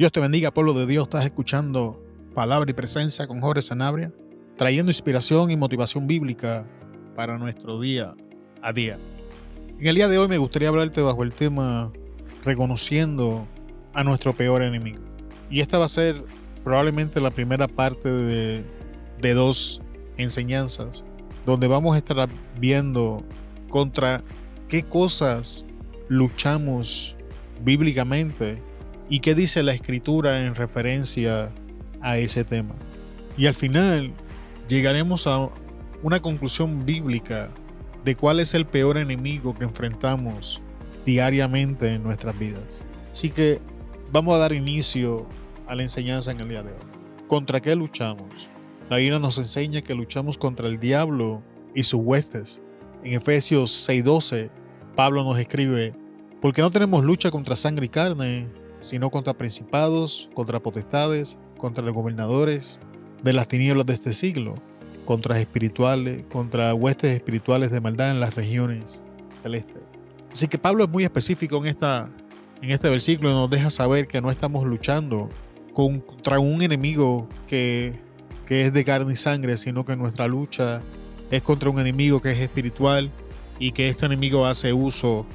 Dios te bendiga, pueblo de Dios. Estás escuchando Palabra y Presencia con Jorge Sanabria, trayendo inspiración y motivación bíblica para nuestro día a día. En el día de hoy me gustaría hablarte bajo el tema reconociendo a nuestro peor enemigo. Y esta va a ser probablemente la primera parte de dos enseñanzas, donde vamos a estar viendo contra qué cosas luchamos bíblicamente y qué dice la Escritura en referencia a ese tema. Y al final llegaremos a una conclusión bíblica de cuál es el peor enemigo que enfrentamos diariamente en nuestras vidas. Así que vamos a dar inicio a la enseñanza en el día de hoy. ¿Contra qué luchamos? La Biblia nos enseña que luchamos contra el diablo y sus huestes. En Efesios 6:12, Pablo nos escribe: porque no tenemos lucha contra sangre y carne, sino contra principados, contra potestades, contra los gobernadores de las tinieblas de este siglo, contra huestes espirituales de maldad en las regiones celestes. Así que Pablo es muy específico en este versículo y nos deja saber que no estamos luchando contra un enemigo que es de carne y sangre, sino que nuestra lucha es contra un enemigo que es espiritual y que este enemigo hace uso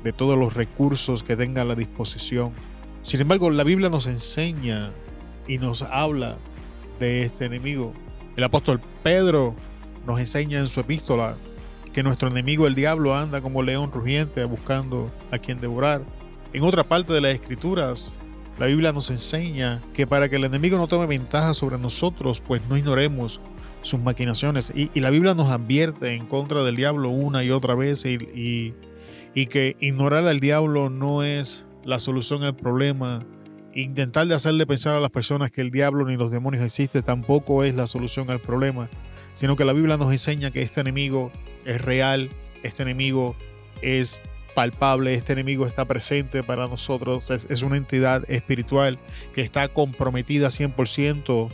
de todos los recursos que tenga a la disposición. Sin embargo, la Biblia nos enseña y nos habla de este enemigo. El apóstol Pedro nos enseña en su epístola que nuestro enemigo, el diablo, anda como león rugiente buscando a quien devorar. En otra parte de las Escrituras, la Biblia nos enseña que para que el enemigo no tome ventaja sobre nosotros, pues no ignoremos sus maquinaciones. Y la Biblia nos advierte en contra del diablo una y otra vez y que ignorar al diablo no es la solución al problema. Intentar de hacerle pensar a las personas que el diablo ni los demonios existen tampoco es la solución al problema, sino que la Biblia nos enseña que este enemigo es real, este enemigo es palpable, este enemigo está presente para nosotros, es una entidad espiritual que está comprometida 100%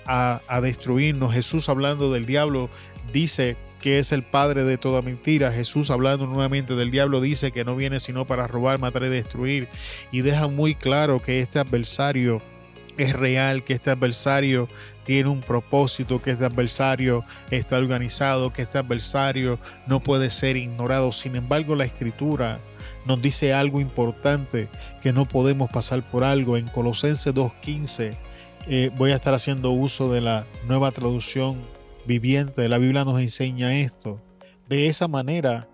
a destruirnos. Jesús, hablando del diablo, dice que es el padre de toda mentira. Jesús, hablando nuevamente del diablo, dice que no viene sino para robar, matar y destruir, y deja muy claro que este adversario es real, que este adversario tiene un propósito, que este adversario está organizado, que este adversario no puede ser ignorado. Sin embargo, la Escritura nos dice algo importante que no podemos pasar por algo. En Colosenses 2:15, voy a estar haciendo uso de la Nueva Traducción Viviente. La Biblia nos enseña esto. De esa manera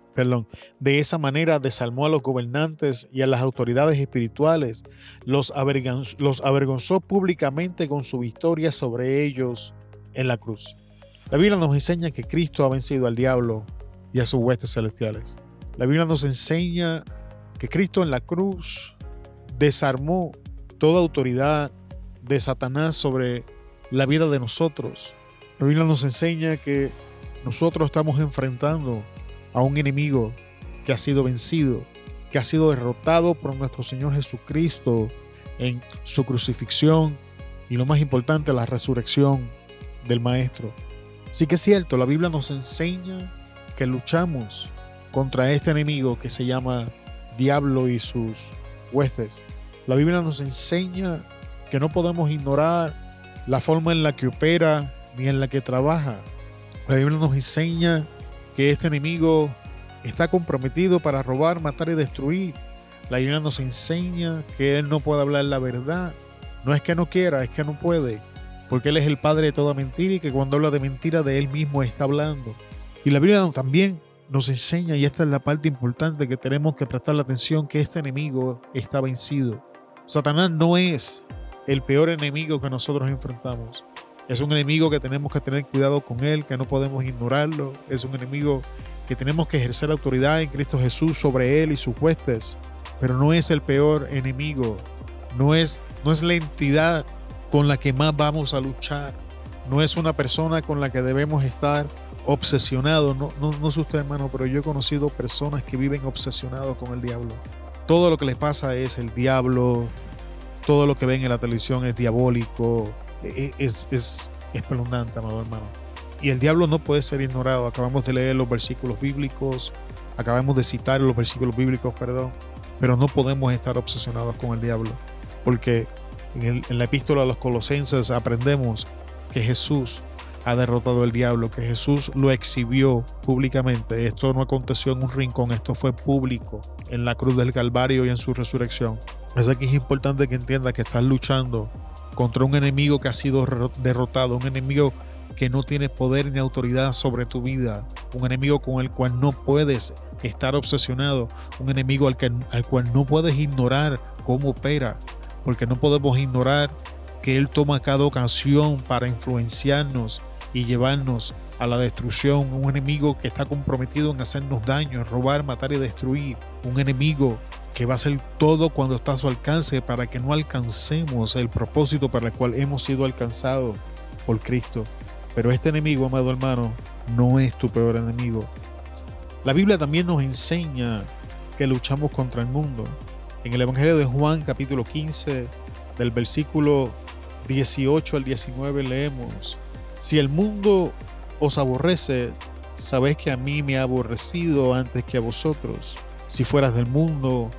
desarmó a los gobernantes y a las autoridades espirituales, los avergonzó públicamente con su victoria sobre ellos en la cruz. La Biblia nos enseña que Cristo ha vencido al diablo y a sus huestes celestiales. La Biblia nos enseña que Cristo en la cruz desarmó toda autoridad de Satanás sobre la vida de nosotros. La Biblia nos enseña que nosotros estamos enfrentando a un enemigo que ha sido vencido, que ha sido derrotado por nuestro Señor Jesucristo en su crucifixión y, lo más importante, la resurrección del Maestro. Así que es cierto, la Biblia nos enseña que luchamos contra este enemigo que se llama diablo y sus huestes. La Biblia nos enseña que no podemos ignorar la forma en la que opera ni en la que trabaja. La Biblia nos enseña que este enemigo está comprometido para robar, matar y destruir. La Biblia nos enseña que él no puede hablar la verdad. No es que no quiera, es que no puede, porque él es el padre de toda mentira y que cuando habla de mentira de él mismo está hablando. Y la Biblia también nos enseña, y esta es la parte importante que tenemos que prestar la atención, que este enemigo está vencido. Satanás no es el peor enemigo que nosotros enfrentamos. Es un enemigo que tenemos que tener cuidado con él, que no podemos ignorarlo. Es un enemigo que tenemos que ejercer autoridad en Cristo Jesús sobre él y sus huestes. Pero no es el peor enemigo. No es la entidad con la que más vamos a luchar. No es una persona con la que debemos estar obsesionados. No sé usted, hermano, pero yo he conocido personas que viven obsesionados con el diablo. Todo lo que les pasa es el diablo. Todo lo que ven en la televisión es diabólico. Es espeluznante, amado hermano. Y el diablo no puede ser ignorado. Acabamos de leer los versículos bíblicos, acabamos de citar los versículos bíblicos, pero no podemos estar obsesionados con el diablo, porque En la epístola a los Colosenses aprendemos que Jesús ha derrotado al diablo, que Jesús lo exhibió públicamente. Esto no aconteció en un rincón, esto fue público en la cruz del Calvario y en su resurrección. Así que es importante que entiendas que estás luchando contra un enemigo que ha sido derrotado, un enemigo que no tiene poder ni autoridad sobre tu vida, un enemigo con el cual no puedes estar obsesionado, un enemigo al cual no puedes ignorar cómo opera, porque no podemos ignorar que Él toma cada ocasión para influenciarnos y llevarnos a la destrucción, un enemigo que está comprometido en hacernos daño, en robar, matar y destruir, un enemigo que va a hacer todo cuando está a su alcance para que no alcancemos el propósito para el cual hemos sido alcanzados por Cristo. Pero este enemigo, amado hermano, no es tu peor enemigo. La Biblia también nos enseña que luchamos contra el mundo. En el Evangelio de Juan, capítulo 15, del versículo 18 al 19 leemos: si el mundo os aborrece, sabéis que a mí me ha aborrecido antes que a vosotros. Si fueras del mundo,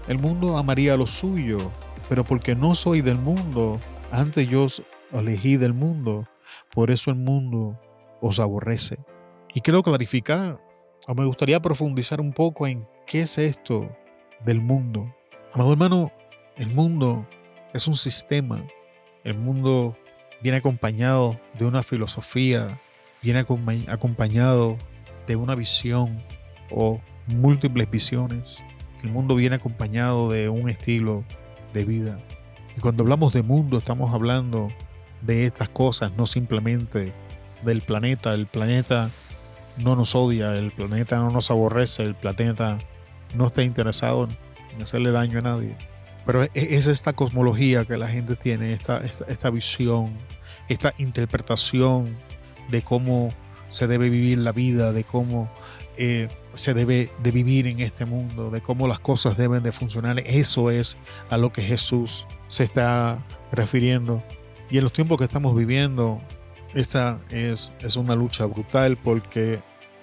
el mundo amaría lo suyo, pero porque no soy del mundo, antes yo os elegí del mundo, por eso el mundo os aborrece. Y quiero clarificar, o me gustaría profundizar un poco en qué es esto del mundo. Amado hermano, el mundo es un sistema. El mundo viene acompañado de una filosofía, viene acompañado de una visión o múltiples visiones. El mundo viene acompañado de un estilo de vida. Y cuando hablamos de mundo, estamos hablando de estas cosas, no simplemente del planeta. El planeta no nos odia, el planeta no nos aborrece, el planeta no está interesado en hacerle daño a nadie. Pero es esta cosmología que la gente tiene, esta visión, esta interpretación de cómo se debe vivir la vida, de cómo se debe de vivir en este mundo, de cómo las cosas deben de funcionar. Eso es a lo que Jesús se está refiriendo. Y en los tiempos que estamos viviendo, esta es una lucha brutal, porque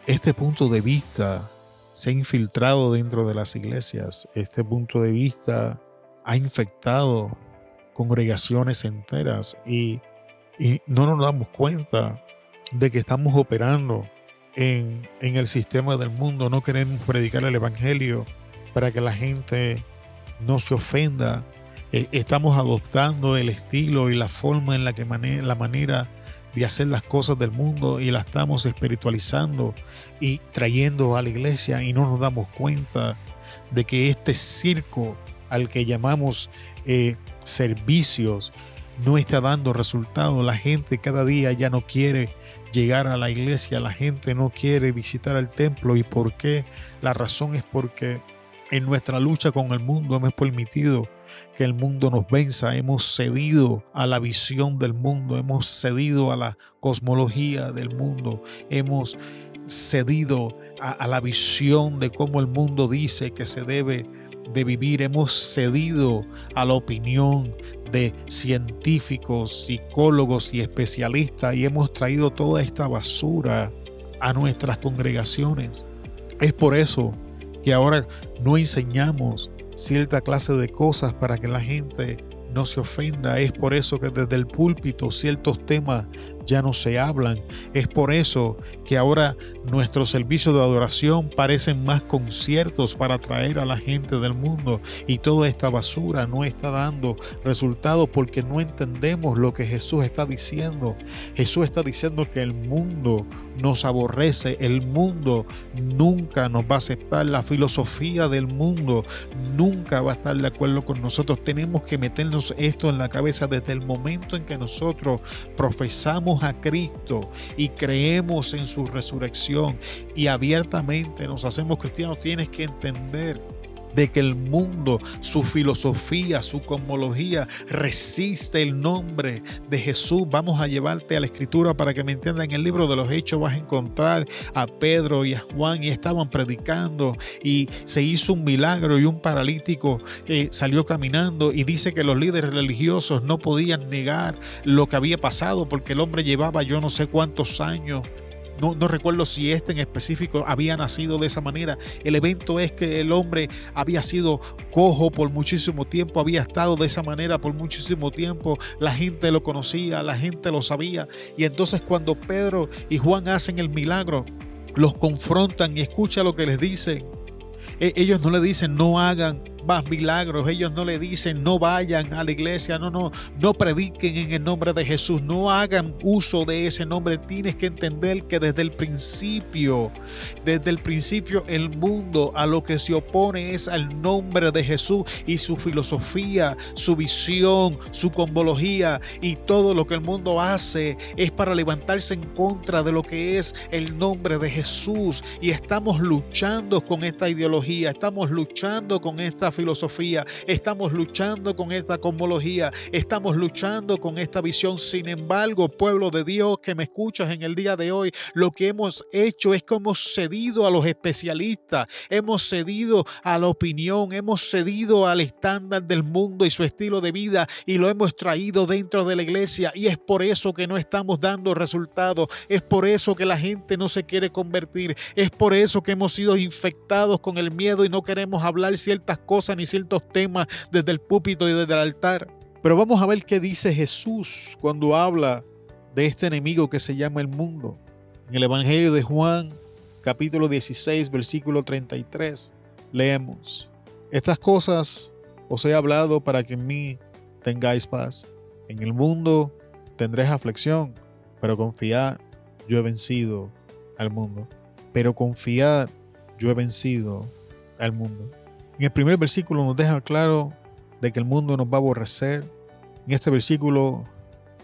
este punto de vista se ha infiltrado dentro de las iglesias. Este punto de vista ha infectado congregaciones enteras y no nos damos cuenta de que estamos operando en el sistema del mundo. No queremos predicar el evangelio para que la gente no se ofenda. Estamos adoptando el estilo y la forma en la que la manera de hacer las cosas del mundo y la estamos espiritualizando y trayendo a la iglesia, y no nos damos cuenta de que este circo al que llamamos servicios no está dando resultados. La gente cada día ya no quiere llegar a la iglesia, la gente no quiere visitar el templo. ¿Y por qué? La razón es porque en nuestra lucha con el mundo hemos permitido que el mundo nos venza, hemos cedido a la visión del mundo, hemos cedido a la cosmología del mundo, hemos cedido a la visión de cómo el mundo dice que se debe de vivir, hemos cedido a la opinión de científicos, psicólogos y especialistas, y hemos traído toda esta basura a nuestras congregaciones. Es por eso que ahora no enseñamos cierta clase de cosas para que la gente no se ofenda. Es por eso que desde el púlpito ciertos temas ya no se hablan. Es por eso que ahora nuestros servicios de adoración parecen más conciertos para atraer a la gente del mundo, y toda esta basura no está dando resultados porque no entendemos lo que Jesús está diciendo. Jesús está diciendo que el mundo nos aborrece, el mundo nunca nos va a aceptar, la filosofía del mundo nunca va a estar de acuerdo con nosotros. Tenemos que meternos esto en la cabeza desde el momento en que nosotros profesamos a Cristo y creemos en su resurrección y abiertamente nos hacemos cristianos. Tienes que entender de que el mundo, su filosofía, su cosmología resiste el nombre de Jesús. Vamos a llevarte a la escritura para que me entiendan. En el libro de los Hechos vas a encontrar a Pedro y a Juan, y estaban predicando y se hizo un milagro y un paralítico salió caminando, y dice que los líderes religiosos no podían negar lo que había pasado porque el hombre llevaba yo no sé cuántos años No recuerdo si este en específico había nacido de esa manera. El evento es que el hombre había sido cojo por muchísimo tiempo, había estado de esa manera por muchísimo tiempo. La gente lo conocía, la gente lo sabía. Y entonces cuando Pedro y Juan hacen el milagro, los confrontan y escucha lo que les dicen. Ellos no le dicen no hagan más milagros, ellos no le dicen no vayan a la iglesia, no prediquen en el nombre de Jesús, no hagan uso de ese nombre. Tienes que entender que desde el principio el mundo a lo que se opone es al nombre de Jesús y su filosofía, su visión, su cosmología, y todo lo que el mundo hace es para levantarse en contra de lo que es el nombre de Jesús. Y estamos luchando con esta ideología, estamos luchando con esta filosofía, estamos luchando con esta cosmología, estamos luchando con esta visión. Sin embargo, pueblo de Dios que me escuchas en el día de hoy, lo que hemos hecho es que hemos cedido a los especialistas, hemos cedido a la opinión, hemos cedido al estándar del mundo y su estilo de vida, y lo hemos traído dentro de la iglesia, y es por eso que no estamos dando resultados, es por eso que la gente no se quiere convertir, es por eso que hemos sido infectados con el miedo y no queremos hablar ciertas cosas ni ciertos temas desde el púlpito y desde el altar. Pero vamos a ver qué dice Jesús cuando habla de este enemigo que se llama el mundo. En el Evangelio de Juan, capítulo 16, versículo 33, leemos: estas cosas os he hablado para que en mí tengáis paz. En el mundo tendréis aflicción, pero confiad, yo he vencido al mundo. Pero confiad, yo he vencido al mundo. En el primer versículo nos deja claro de que el mundo nos va a aborrecer. En este versículo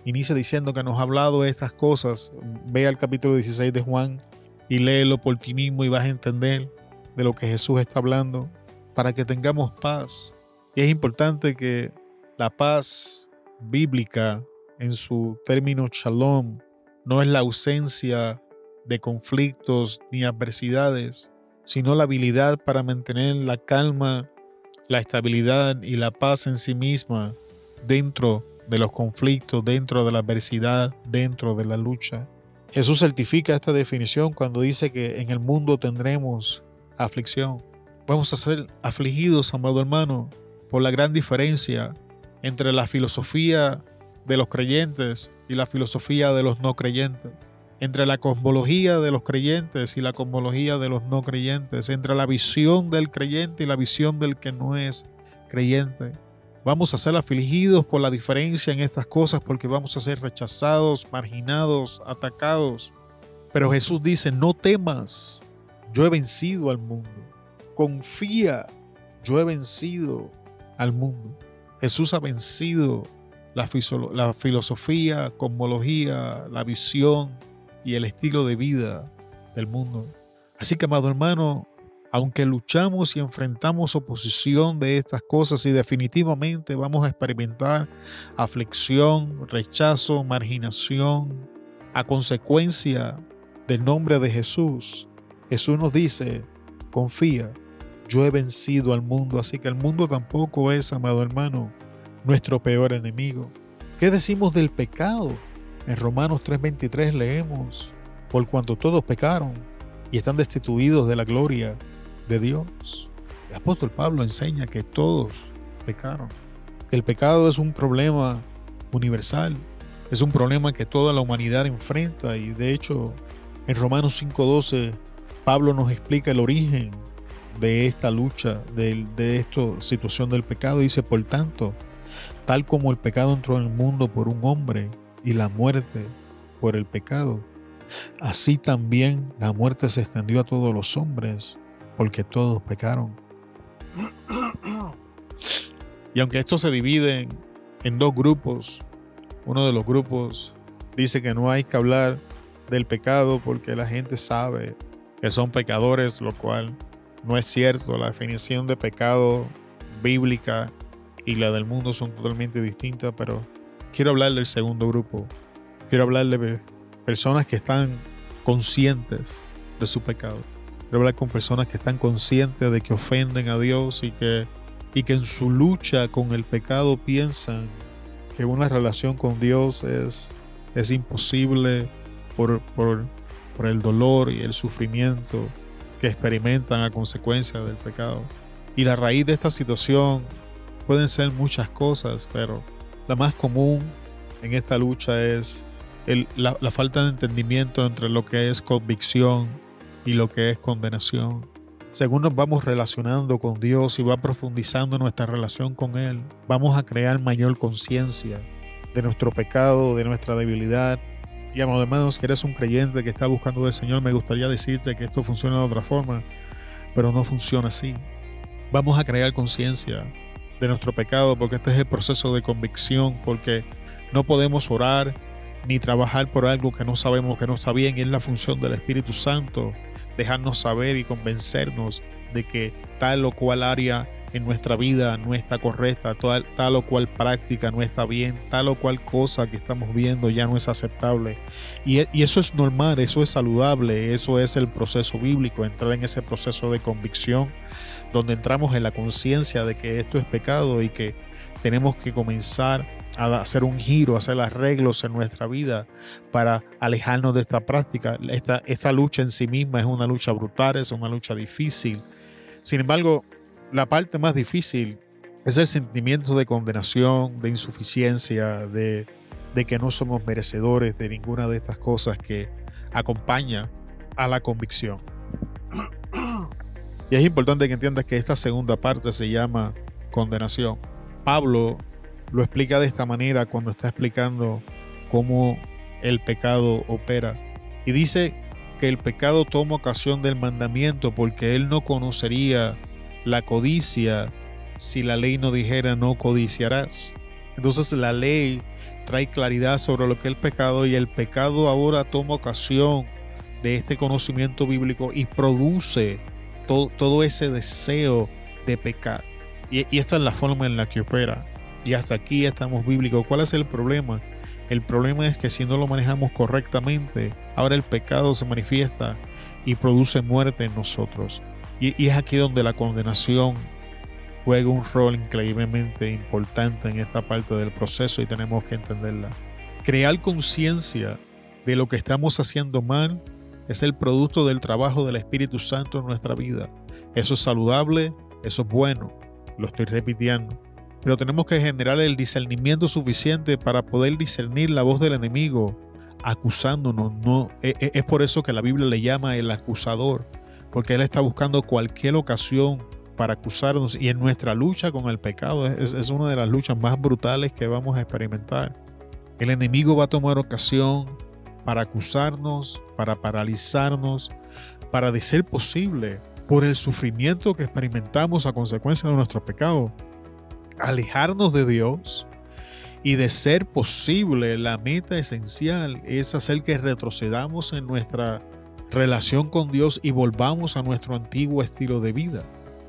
inicia diciendo que nos ha hablado de estas cosas. Ve al capítulo 16 de Juan y léelo por ti mismo y vas a entender de lo que Jesús está hablando para que tengamos paz. Y es importante que la paz bíblica, en su término shalom, no es la ausencia de conflictos ni adversidades, sino la habilidad para mantener la calma, la estabilidad y la paz en sí misma dentro de los conflictos, dentro de la adversidad, dentro de la lucha. Jesús certifica esta definición cuando dice que en el mundo tendremos aflicción. Vamos a ser afligidos, amado hermano, por la gran diferencia entre la filosofía de los creyentes y la filosofía de los no creyentes, entre la cosmología de los creyentes y la cosmología de los no creyentes, entre la visión del creyente y la visión del que no es creyente. Vamos a ser afligidos por la diferencia en estas cosas, porque vamos a ser rechazados, marginados, atacados. Pero Jesús dice: no temas, yo he vencido al mundo. Confía, yo he vencido al mundo. Jesús ha vencido la filosofía, cosmología, la visión y el estilo de vida del mundo. Así que, amado hermano, aunque luchamos y enfrentamos oposición de estas cosas, y definitivamente vamos a experimentar aflicción, rechazo, marginación a consecuencia del nombre de Jesús, Jesús nos dice: confía, yo he vencido al mundo. Así que el mundo tampoco es, amado hermano, nuestro peor enemigo. ¿Qué decimos del pecado? En Romanos 3:23 leemos: por cuanto todos pecaron y están destituidos de la gloria de Dios. El apóstol Pablo enseña que todos pecaron. El pecado es un problema universal, es un problema que toda la humanidad enfrenta, y de hecho en Romanos 5:12 Pablo nos explica el origen de esta lucha, de esta situación del pecado. Dice: por tanto, tal como el pecado entró en el mundo por un hombre y la muerte por el pecado, así también la muerte se extendió a todos los hombres, porque todos pecaron. Y aunque esto se divide en dos grupos, uno de los grupos dice que no hay que hablar del pecado porque la gente sabe que son pecadores, lo cual no es cierto. La definición de pecado bíblica y la del mundo son totalmente distintas, pero quiero hablar del segundo grupo. Quiero hablar de personas que están conscientes de su pecado. Quiero hablar con personas que están conscientes de que ofenden a Dios y que en su lucha con el pecado piensan que una relación con Dios es imposible por por el dolor y el sufrimiento que experimentan a consecuencia del pecado. Y la raíz de esta situación pueden ser muchas cosas, pero la más común en esta lucha es la falta de entendimiento entre lo que es convicción y lo que es condenación. Según nos vamos relacionando con Dios y va profundizando nuestra relación con Él, vamos a crear mayor conciencia de nuestro pecado, de nuestra debilidad. Y amados hermanos, que eres un creyente que está buscando del Señor, me gustaría decirte que esto funciona de otra forma, pero no funciona así. Vamos a crear conciencia de nuestro pecado, porque este es el proceso de convicción, porque no podemos orar ni trabajar por algo que no sabemos que no está bien. Y es la función del Espíritu Santo dejarnos saber y convencernos de que tal o cual área en nuestra vida no está correcta, tal o cual práctica no está bien, tal o cual cosa que estamos viendo ya no es aceptable. Y eso es normal, eso es saludable, eso es el proceso bíblico, entrar en ese proceso de convicción, donde entramos en la conciencia de que esto es pecado y que tenemos que comenzar a hacer un giro, a hacer arreglos en nuestra vida para alejarnos de esta práctica. Esta lucha en sí misma es una lucha brutal, es una lucha difícil. Sin embargo, la parte más difícil es el sentimiento de condenación, de insuficiencia, de que no somos merecedores de ninguna de estas cosas que acompaña a la convicción. Y es importante que entiendas que esta segunda parte se llama condenación. Pablo lo explica de esta manera cuando está explicando cómo el pecado opera. Y dice que el pecado toma ocasión del mandamiento porque él no conocería la codicia si la ley no dijera no codiciarás. Entonces la ley trae claridad sobre lo que es el pecado, y el pecado ahora toma ocasión de este conocimiento bíblico y produce todo ese deseo de pecar. Y esta es la forma en la que opera. Y hasta aquí estamos bíblicos. ¿Cuál es el problema? El problema es que si no lo manejamos correctamente, ahora el pecado se manifiesta y produce muerte en nosotros. Y es aquí donde la condenación juega un rol increíblemente importante en esta parte del proceso, y tenemos que entenderla. Crear conciencia de lo que estamos haciendo mal es el producto del trabajo del Espíritu Santo en nuestra vida. Eso es saludable, eso es bueno, lo estoy repitiendo. Pero tenemos que generar el discernimiento suficiente para poder discernir la voz del enemigo acusándonos. Es por eso que la Biblia le llama el acusador, porque él está buscando cualquier ocasión para acusarnos. Y en nuestra lucha con el pecado es una de las luchas más brutales que vamos a experimentar. El enemigo va a tomar ocasión para acusarnos, para paralizarnos, para, de ser posible, por el sufrimiento que experimentamos a consecuencia de nuestro pecado, alejarnos de Dios. Y de ser posible, la meta esencial es hacer que retrocedamos en nuestra relación con Dios y volvamos a nuestro antiguo estilo de vida.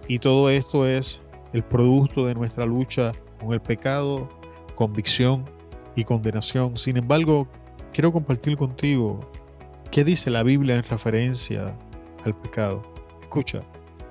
Y todo esto es el producto de nuestra lucha con el pecado, convicción y condenación. Sin embargo, quiero compartir contigo qué dice la Biblia en referencia al pecado. Escucha,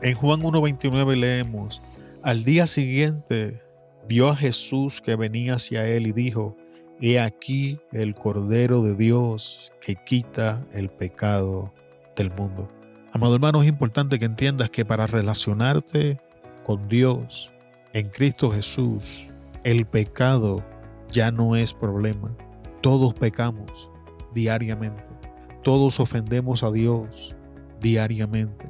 en Juan 1:29 leemos: al día siguiente vio a Jesús que venía hacia él y dijo: he aquí el Cordero de Dios que quita el pecado del mundo. Amado hermano, es importante que entiendas que para relacionarte con Dios en Cristo Jesús, el pecado ya no es problema. Todos pecamos diariamente. Todos ofendemos a Dios diariamente.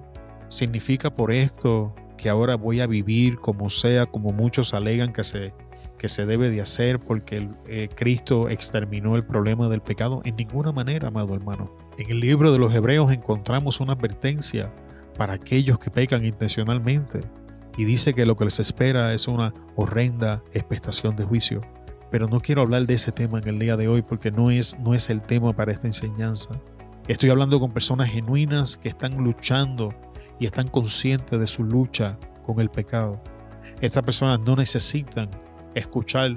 ¿Significa por esto que ahora voy a vivir como sea, como muchos alegan que se debe de hacer porque Cristo exterminó el problema del pecado? En ninguna manera, amado hermano. En el libro de los Hebreos encontramos una advertencia para aquellos que pecan intencionalmente, y dice que lo que les espera es una horrenda expectación de juicio. Pero no quiero hablar de ese tema en el día de hoy, porque no es el tema para esta enseñanza. Estoy hablando con personas genuinas que están luchando y están conscientes de su lucha con el pecado. Estas personas no necesitan escuchar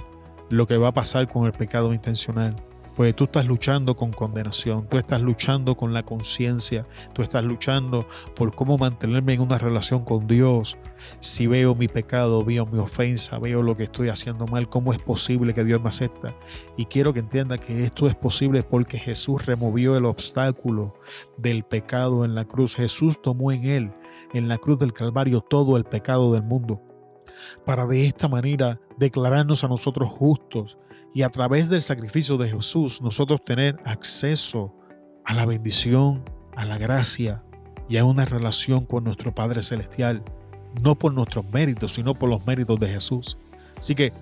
lo que va a pasar con el pecado intencional. Pues tú estás luchando con condenación, tú estás luchando con la conciencia, tú estás luchando por cómo mantenerme en una relación con Dios. Si veo mi pecado, veo mi ofensa, veo lo que estoy haciendo mal, ¿cómo es posible que Dios me acepta? Y quiero que entienda que esto es posible porque Jesús removió el obstáculo del pecado en la cruz. Jesús tomó en la cruz del Calvario, todo el pecado del mundo, para de esta manera declararnos a nosotros justos y a través del sacrificio de Jesús nosotros tener acceso a la bendición, a la gracia y a una relación con nuestro Padre Celestial, no por nuestros méritos, sino por los méritos de Jesús. Así que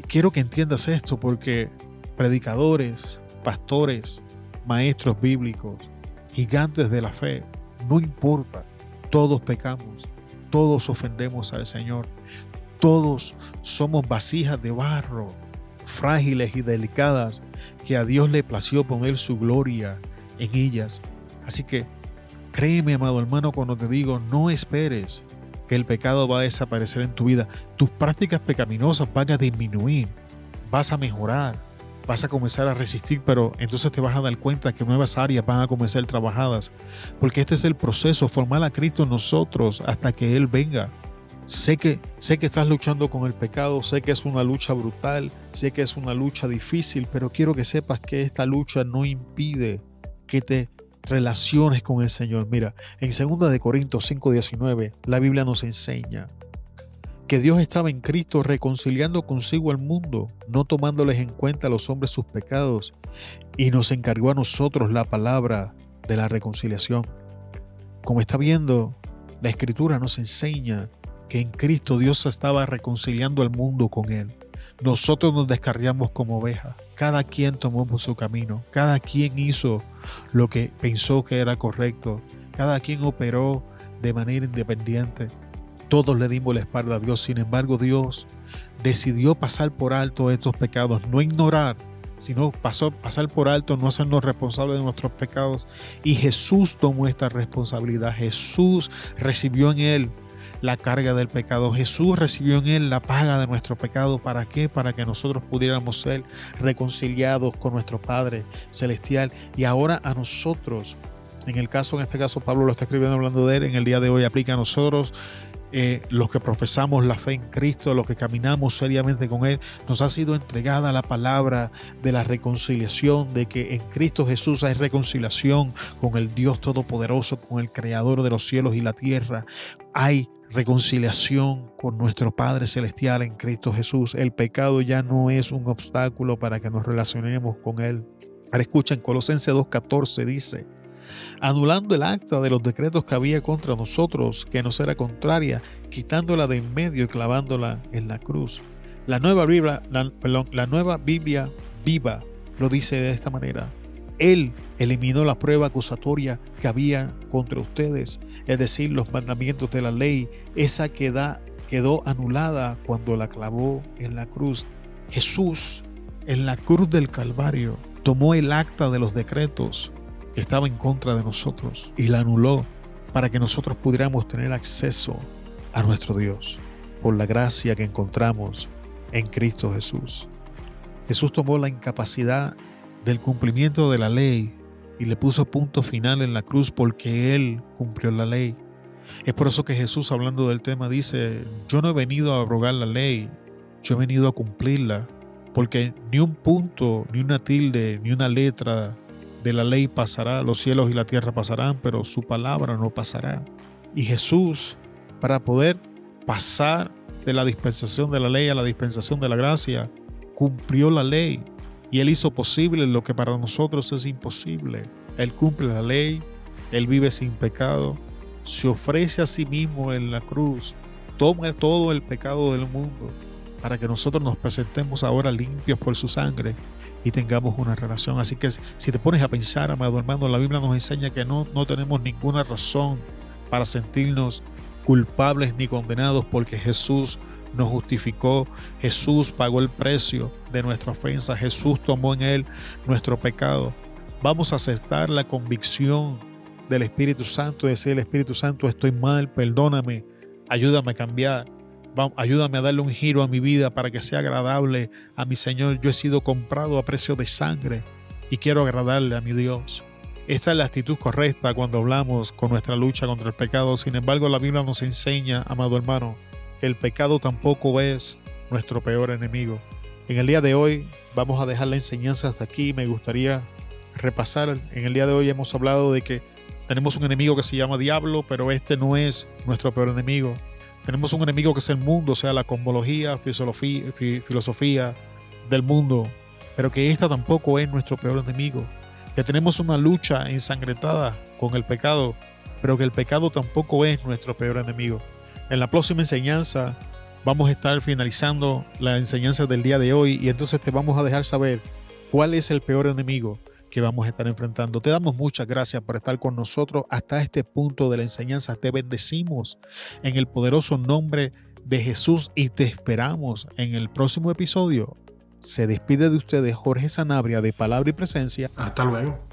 quiero que entiendas esto, porque predicadores, pastores, maestros bíblicos, gigantes de la fe, no importa, todos pecamos, todos ofendemos al Señor. Todos somos vasijas de barro, frágiles y delicadas, que a Dios le plació poner su gloria en ellas. Así que créeme, amado hermano, cuando te digo, no esperes que el pecado va a desaparecer en tu vida. Tus prácticas pecaminosas van a disminuir, vas a mejorar, vas a comenzar a resistir, pero entonces te vas a dar cuenta que nuevas áreas van a comenzar a ser trabajadas, porque este es el proceso, formar a Cristo en nosotros hasta que Él venga. Sé que estás luchando con el pecado, sé que es una lucha brutal, sé que es una lucha difícil, pero quiero que sepas que esta lucha no impide que te relaciones con el Señor. Mira, en 2 Corintios 5:19, la Biblia nos enseña que Dios estaba en Cristo reconciliando consigo al mundo, no tomándoles en cuenta a los hombres sus pecados, y nos encargó a nosotros la palabra de la reconciliación. Como está viendo, la Escritura nos enseña que en Cristo Dios estaba reconciliando al mundo con Él. Nosotros nos descarriamos como ovejas. Cada quien tomó por su camino. Cada quien hizo lo que pensó que era correcto. Cada quien operó de manera independiente. Todos le dimos la espalda a Dios. Sin embargo, Dios decidió pasar por alto estos pecados, no ignorar, sino pasar por alto, no hacernos responsables de nuestros pecados. Y Jesús tomó esta responsabilidad. Jesús recibió en Él la carga del pecado. Jesús recibió en Él la paga de nuestro pecado. ¿Para qué? Para que nosotros pudiéramos ser reconciliados con nuestro Padre Celestial. Y ahora a nosotros, en este caso Pablo lo está escribiendo hablando de Él, en el día de hoy aplica a nosotros, los que profesamos la fe en Cristo, los que caminamos seriamente con Él. Nos ha sido entregada la palabra de la reconciliación, de que en Cristo Jesús hay reconciliación con el Dios Todopoderoso, con el Creador de los cielos y la tierra. Hay reconciliación con nuestro Padre Celestial en Cristo Jesús. El pecado ya no es un obstáculo para que nos relacionemos con Él. Ahora escucha, en Colosenses 2:14 dice: anulando el acta de los decretos que había contra nosotros, que nos era contraria, quitándola de en medio y clavándola en la cruz. La nueva Biblia viva lo dice de esta manera: Él eliminó la prueba acusatoria que había contra ustedes, es decir, los mandamientos de la ley. Esa quedó anulada cuando la clavó en la cruz. Jesús, en la cruz del Calvario, tomó el acta de los decretos que estaba en contra de nosotros y la anuló para que nosotros pudiéramos tener acceso a nuestro Dios por la gracia que encontramos en Cristo Jesús. Jesús tomó la incapacidad del cumplimiento de la ley y le puso punto final en la cruz porque Él cumplió la ley. Es por eso que Jesús, hablando del tema, dice: yo no he venido a abrogar la ley, yo he venido a cumplirla, porque ni un punto, ni una tilde, ni una letra de la ley pasará. Los cielos y la tierra pasarán, pero su palabra no pasará. Y Jesús, para poder pasar de la dispensación de la ley a la dispensación de la gracia, cumplió la ley. Y Él hizo posible lo que para nosotros es imposible. Él cumple la ley, Él vive sin pecado, se ofrece a sí mismo en la cruz, toma todo el pecado del mundo para que nosotros nos presentemos ahora limpios por su sangre y tengamos una relación. Así que si te pones a pensar, amado hermano, la Biblia nos enseña que no tenemos ninguna razón para sentirnos culpables ni condenados, porque Jesús nos justificó, Jesús pagó el precio de nuestra ofensa, Jesús tomó en Él nuestro pecado. Vamos a aceptar la convicción del Espíritu Santo, decir: el Espíritu Santo, estoy mal, perdóname, ayúdame a cambiar, ayúdame a darle un giro a mi vida para que sea agradable a mi Señor. Yo he sido comprado a precio de sangre y quiero agradarle a mi Dios. Esta es la actitud correcta cuando hablamos con nuestra lucha contra el pecado. Sin embargo, la Biblia nos enseña, amado hermano, que el pecado tampoco es nuestro peor enemigo. En el día de hoy vamos a dejar la enseñanza hasta aquí. Me gustaría repasar. En el día de hoy hemos hablado de que tenemos un enemigo que se llama diablo, pero este no es nuestro peor enemigo. Tenemos un enemigo que es el mundo, o sea, la cosmología, filosofía del mundo, pero que esta tampoco es nuestro peor enemigo. Que tenemos una lucha ensangrentada con el pecado, pero que el pecado tampoco es nuestro peor enemigo. En la próxima enseñanza vamos a estar finalizando la enseñanza del día de hoy y entonces te vamos a dejar saber cuál es el peor enemigo que vamos a estar enfrentando. Te damos muchas gracias por estar con nosotros hasta este punto de la enseñanza. Te bendecimos en el poderoso nombre de Jesús y te esperamos en el próximo episodio. Se despide de ustedes Jorge Sanabria de Palabra y Presencia. Hasta luego.